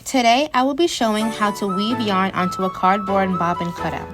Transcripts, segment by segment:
Today, I will be showing how to weave yarn onto a cardboard bobbin cutout.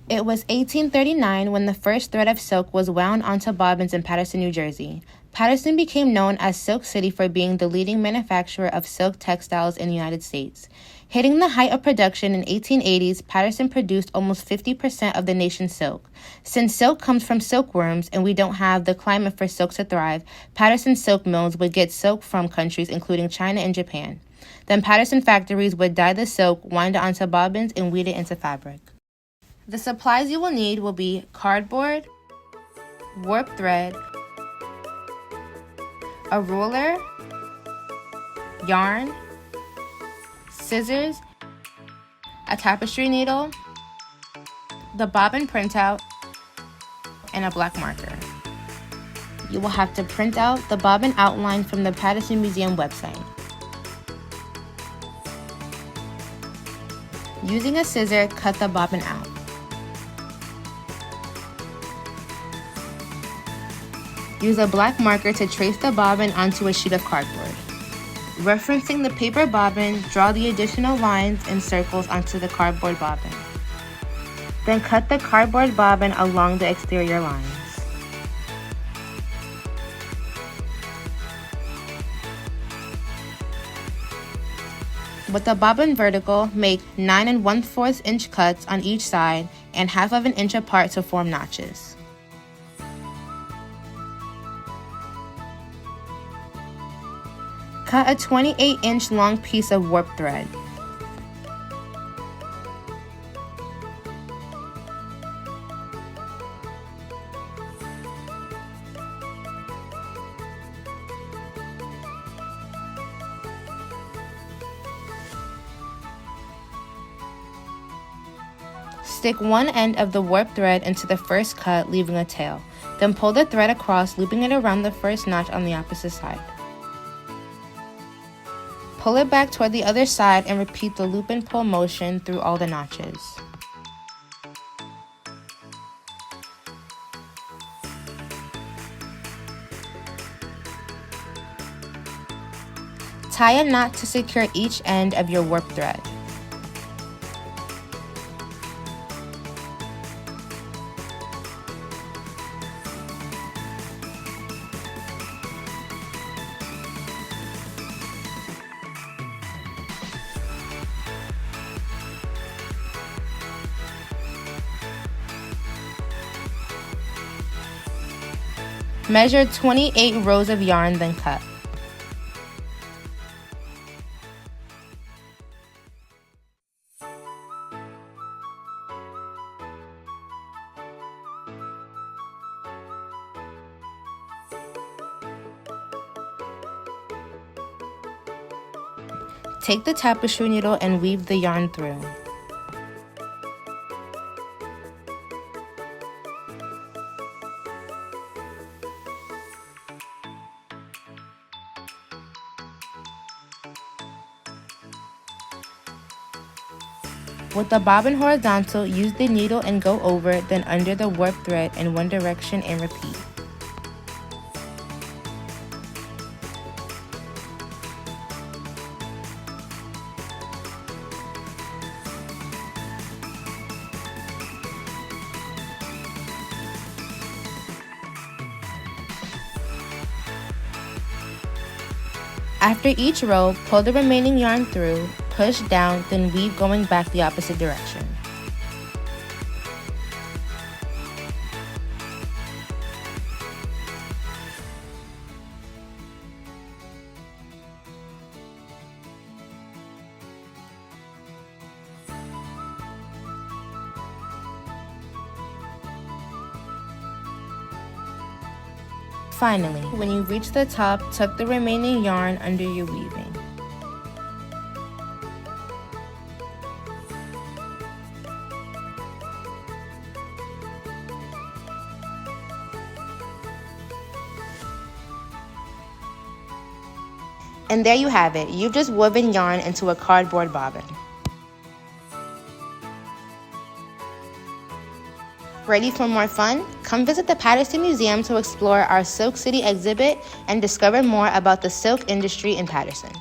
It was 1839 when the first thread of silk was wound onto bobbins in Paterson, New Jersey. Paterson became known as Silk City for being the leading manufacturer of silk textiles in the United States. Hitting the height of production in 1880s, Paterson produced almost 50% of the nation's silk. Since silk comes from silkworms and we don't have the climate for silk to thrive, Paterson silk mills would get silk from countries including China and Japan. Then Paterson factories would dye the silk, wind it onto bobbins, and weave it into fabric. The supplies you will need will be cardboard, warp thread, a ruler, yarn, scissors, a tapestry needle, the bobbin printout, and a black marker. You will have to print out the bobbin outline from the Paterson Museum website. Using a scissor, cut the bobbin out. Use a black marker to trace the bobbin onto a sheet of cardboard. Referencing the paper bobbin, draw the additional lines and circles onto the cardboard bobbin. Then cut the cardboard bobbin along the exterior lines. With the bobbin vertical, make 9 1/4 inch cuts on each side and 1/2 inch apart to form notches. Cut a 28-inch long piece of warp thread. Stick one end of the warp thread into the first cut, leaving a tail. Then pull the thread across, looping it around the first notch on the opposite side. Pull it back toward the other side and repeat the loop and pull motion through all the notches. Tie a knot to secure each end of your warp thread. Measure 28 rows of yarn, then cut. Take the tapestry needle and weave the yarn through. With the bobbin horizontal, use the needle and go over, then under the warp thread in one direction and repeat. After each row, pull the remaining yarn through, push down, then weave going back the opposite direction. Finally, when you reach the top, tuck the remaining yarn under your weaving. And there you have it. You've just woven yarn into a cardboard bobbin. Ready for more fun? Come visit the Paterson Museum to explore our Silk City exhibit and discover more about the silk industry in Paterson.